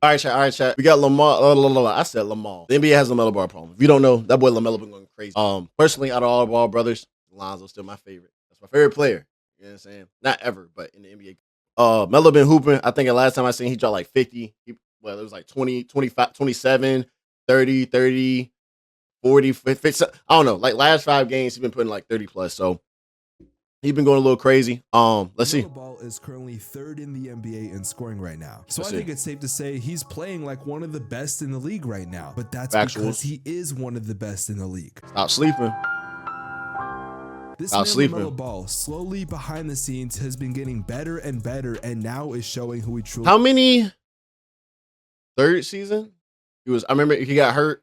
All right, chat. All right, chat. We got Lamar. I said Lamar. The NBA has LaMelo Ball problem. If you don't know, that boy LaMelo been going crazy. Personally, out of all the Ball brothers, Lonzo's still my favorite. That's my favorite player. You know what I'm saying? Not ever, but in the NBA. Melo been hooping. I think the last time I seen he dropped like 50. Well, it was like 20, 25, 27, 30, 30, 40, 50. I don't know. Like last 5 games, he's been putting like 30 plus. So he's been going a little crazy. Let's see. Ball is currently 3rd in the NBA in scoring right now. So I think it's safe to say he's playing like one of the best in the league right now. But that's because he is one of the best in the league. Stop sleeping. This man LaMelo Ball, slowly behind the scenes, has been getting better and better, and now is showing who he truly is. How many? 3rd season? I remember he got hurt.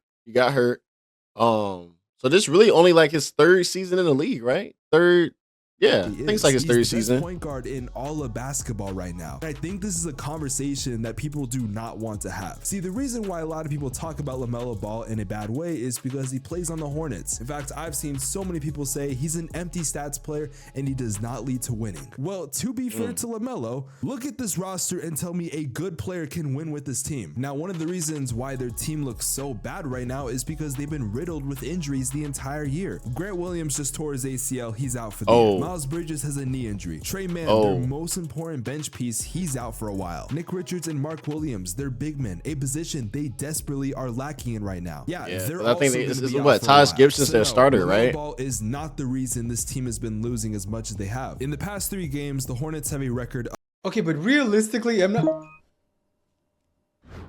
So this really only like his 3rd season in the league, right? 3rd. Yeah, I think it's like his 3rd season. Point guard in all of basketball right now. I think this is a conversation that people do not want to have. See, the reason why a lot of people talk about LaMelo Ball in a bad way is because he plays on the Hornets. In fact, I've seen so many people say he's an empty stats player and he does not lead to winning. Well, to be fair to LaMelo, look at this roster and tell me a good player can win with this team. Now, one of the reasons why their team looks so bad right now is because they've been riddled with injuries the entire year. Grant Williams just tore his ACL. He's out for the year. Miles Bridges has a knee injury. Trey Mann, their most important bench piece, he's out for a while. Nick Richards and Mark Williams, they're big men, a position they desperately are lacking in right now. Yeah, they're I think this is what Taj Gibson's their starter, right? Ball is not the reason this team has been losing as much as they have. In the past 3 games, the Hornets have a record. Okay, but realistically, I'm not.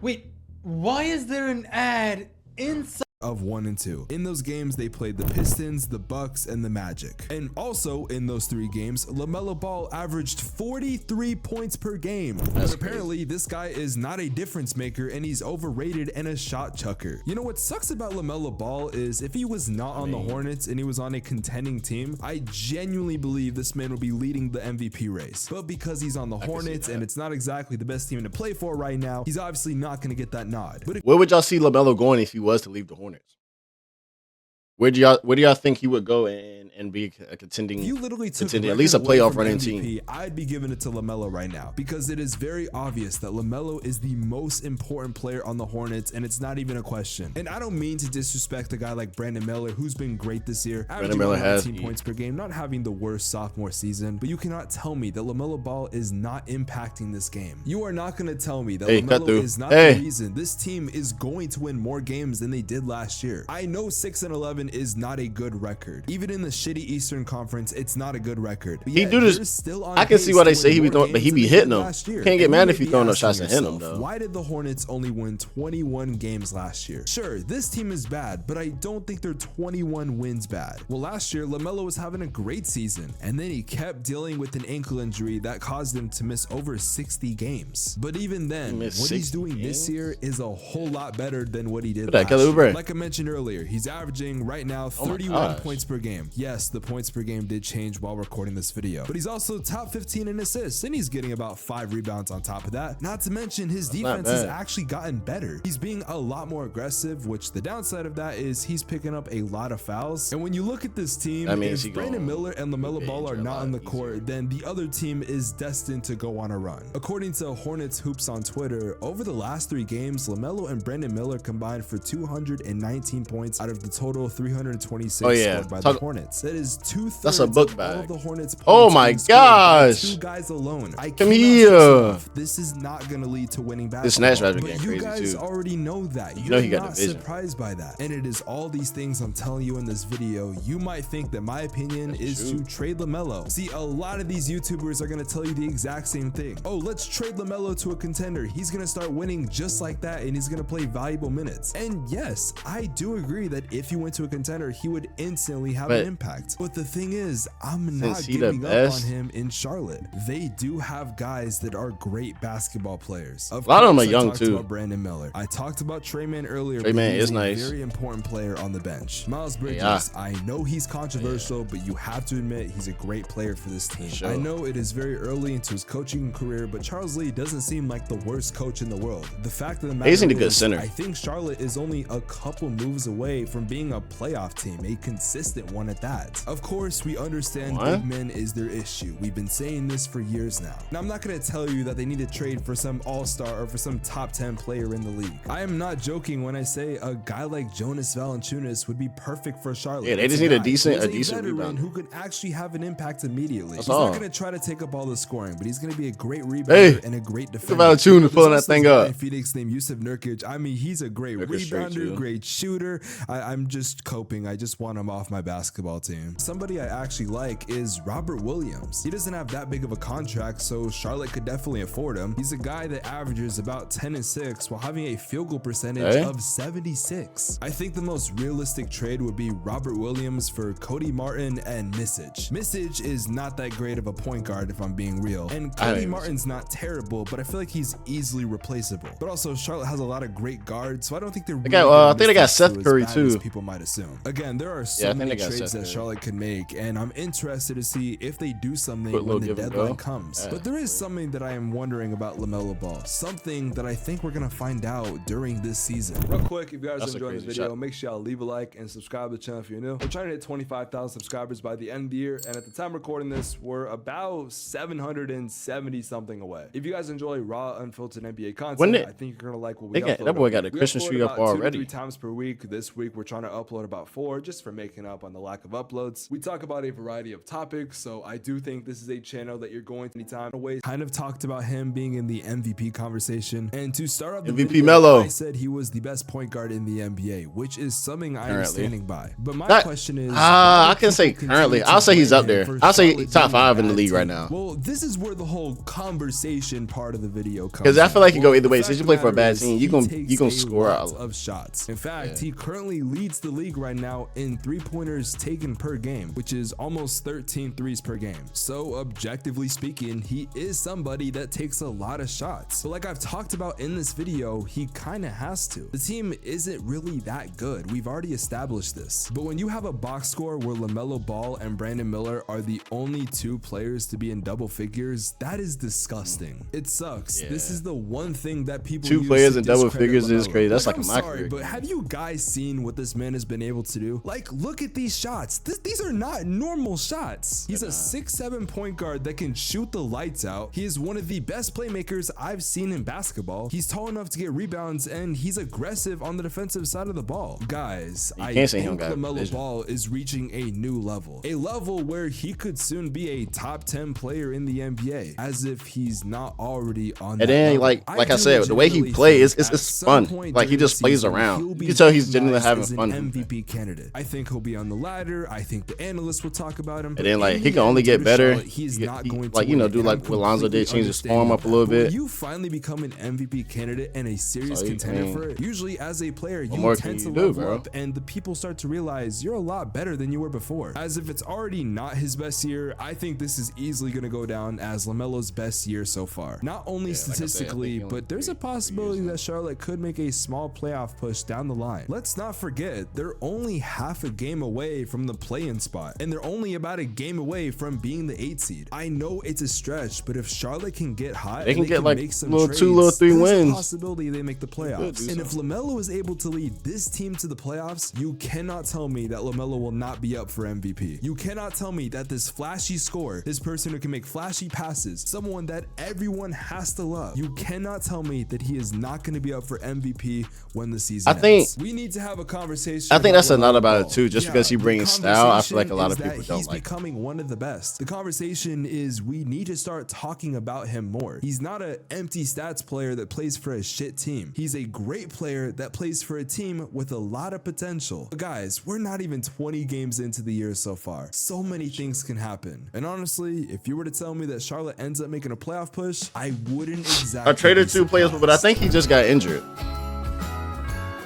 Wait, why is there an ad inside of 1 and 2. In those games, they played the Pistons, the Bucks, and the Magic. And also in those 3 games, LaMelo Ball averaged 43 points per game. But apparently, this guy is not a difference maker, and he's overrated and a shot chucker. You know what sucks about LaMelo Ball is if he was not on the Hornets and he was on a contending team, I genuinely believe this man would be leading the MVP race. But because he's on the Hornets and it's not exactly the best team to play for right now, he's obviously not going to get that nod. But where would y'all see LaMelo going if he was to leave the Hornets? Where do y'all think he would go and be a contending? If you literally took at least a playoff running MVP, team. I'd be giving it to LaMelo right now because it is very obvious that LaMelo is the most important player on the Hornets, and it's not even a question. And I don't mean to disrespect a guy like Brandon Miller, who's been great this year, averaging 19 points per game, not having the worst sophomore season. But you cannot tell me that LaMelo Ball is not impacting this game. You are not going to tell me that LaMelo is not the reason this team is going to win more games than they did last year. I know 6-11 is not a good record. Even in the shitty Eastern Conference, it's not a good record. He do this. I can see why they say he be throwing, but he be hitting them. Can't get mad if he throwing no shots and hitting them though. Why did the Hornets only win 21 games last year? Sure, this team is bad, but I don't think their 21 wins bad. Well, last year LaMelo was having a great season, and then he kept dealing with an ankle injury that caused him to miss over 60 games. But even then, what he's doing this year is a whole lot better than what he did last year. Like I mentioned earlier, he's averaging right now 31 points per game. Yes, the points per game did change while recording this video, but he's also top 15 in assists, and he's getting about 5 rebounds on top of that. Not to mention his defense has actually gotten better. He's being a lot more aggressive, which the downside of that is he's picking up a lot of fouls. And when you look at this team, if Brandon Miller and LaMelo Ball are not on the court, then the other team is destined to go on a run. According to Hornets Hoops on Twitter, over the last 3 games, LaMelo and Brandon Miller combined for 219 points out of the total 326 scored by the Hornets. That is 2/3 That's a book of bag. all of the Hornets points. Oh my gosh. 2 guys alone. Come here. This is not going to lead to winning basketball. This snatch but getting you crazy guys too. already know that. You know he You're got not division. surprised by that. And it is all these things I'm telling you in this video. You might think that my opinion is to trade LaMelo. See, a lot of these YouTubers are going to tell you the exact same thing. Oh, let's trade LaMelo to a contender. He's going to start winning just like that, and he's going to play valuable minutes. And yes, I do agree that if he went to a contender, he would instantly have an impact. But the thing is, I'm not giving up on him in Charlotte. They do have guys that are great basketball players. A lot of them are young too. About Brandon Miller. I talked about Trey Mann earlier. Trey Mann is nice. Very important player on the bench. Miles Bridges, I know he's controversial, but you have to admit he's a great player for this team. I know it is very early into his coaching career, but Charles Lee doesn't seem like the worst coach in the world. The fact of the matter is, a good center. I think Charlotte is only a couple moves away from being a playoff playoff team, a consistent one at that. Of course, we understand What? big men is their issue. We've been saying this for years now. Now, I'm not going to tell you that they need to trade for some all-star or for some top 10 player in the league. I am not joking when I say a guy like Jonas Valanciunas would be perfect for Charlotte. Yeah, they It's just a need a guy decent who's veteran veteran who could actually have an impact immediately. That's He's all. not going to try to take up all the scoring, but he's going to be a great rebounder and a great defender. Valanciunas pulling that There's also thing this guy up. in Phoenix named Yusuf Nurkic. I mean, he's a great rebounder, great shooter. I'm just coping. I just want him off my basketball team. Somebody I actually like is Robert Williams. He doesn't have that big of a contract, so Charlotte could definitely afford him. He's a guy that averages about 10 and 6 while having a field goal percentage of 76. I think the most realistic trade would be Robert Williams for Cody Martin and Misic. Misic is not that great of a point guard if I'm being real, and Cody Martin's not terrible, but I feel like he's easily replaceable. But also Charlotte has a lot of great guards, so I don't think they're really I think they got Seth Curry too. People might assume. Again, there are so many trades that Charlotte could make, and I'm interested to see if they do something when the deadline comes. But there is something that I am wondering about LaMelo Ball, something that I think we're gonna find out during this season. Real quick, if you guys are enjoying this video, make sure y'all leave a like and subscribe to the channel if you're new. We're trying to hit 25,000 subscribers by the end of the year, and at the time recording this, we're about 770 something away. If you guys enjoy raw, unfiltered NBA content, I think you're gonna like what we upload. That boy got the Christmas tree up already. 2 to 3 times per week. This week we're trying to upload about 4, just for making up on the lack of uploads. We talk about a variety of topics, so I do think this is a channel that you're going to anytime waste. Kind of talked about him being in the MVP conversation, and to start off the MVP video, Melo. I said he was the best point guard in the NBA, which is something I am standing by. But my question is, I can say currently. I'll say he's up there. I'll say top 5 in the league right now. Well, this is where the whole conversation part of the video comes. Because I feel like you go either way. Since you play for a bad team, you gonna score a lot of shots. In fact, he currently leads the league right now in 3-pointers taken per game, which is almost 13 threes per game. So objectively speaking, he is somebody that takes a lot of shots. But like I've talked about in this video, he kind of has to. The team isn't really that good. We've already established this. But when you have a box score where LaMelo Ball and Brandon Miller are the only 2 players to be in double figures, that is disgusting. It sucks. This is the one thing that people 2 players in double figures LaMelo. is crazy. That's like I'm a my sorry, career. but have you guys seen what this man has been able to do? Like, look at these shots. These are not normal shots. He's a 6'7" point guard that can shoot the lights out. He is one of the best playmakers I've seen in basketball. He's tall enough to get rebounds, and he's aggressive on the defensive side of the ball. Guys, I think LaMelo Ball is reaching a new level. A level where he could soon be a top 10 player in the NBA, as if he's not already on that And then, level. like I said, the way he plays, it's fun. Like, he just plays around. You can tell he's genuinely having fun. MVP candidate. I think he'll be on the ladder. I think the analysts will talk about him. And then, like, he can only get better. He's not going to, like, you know, do like what Lonzo did, change his form up a little bit. When you finally become an MVP candidate and a serious contender for it, usually as a player, you tend to level up, and the people start to realize you're a lot better than you were before. As if it's already not his best year, I think this is easily going to go down as LaMelo's best year so far. Not only statistically, but there's a possibility that Charlotte could make a small playoff push down the line. Let's not forget, they're only half a game away from the play-in spot, and they're only about a game away from being the 8 seed. I know it's a stretch, but if Charlotte can get hot, they can get like make some little trades, 2, 3 wins. There's a possibility they make the playoffs. And if LaMelo is able to lead this team to the playoffs, you cannot tell me that LaMelo will not be up for MVP. You cannot tell me that this flashy scorer, this person who can make flashy passes, someone that everyone has to love, you cannot tell me that he is not going to be up for MVP when the season ends. We need to have a conversation. I think that's another about it too. Just because he brings style, I feel like a lot of people don't he's like. Becoming one of the best. The conversation is we need to start talking about him more. He's not an empty stats player that plays for a shit team. He's a great player that plays for a team with a lot of potential. But guys, we're not even 20 games into the year so far. So many things can happen. And honestly, if you were to tell me that Charlotte ends up making a playoff push, I wouldn't exactly. I traded 2 players, but I think he just got injured.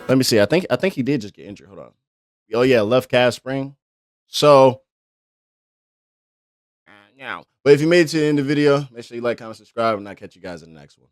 Let me see. I think he did just get injured. Hold on. Oh yeah, left calf spring. So now. But if you made it to the end of the video, make sure you like, comment, subscribe, and I'll catch you guys in the next one.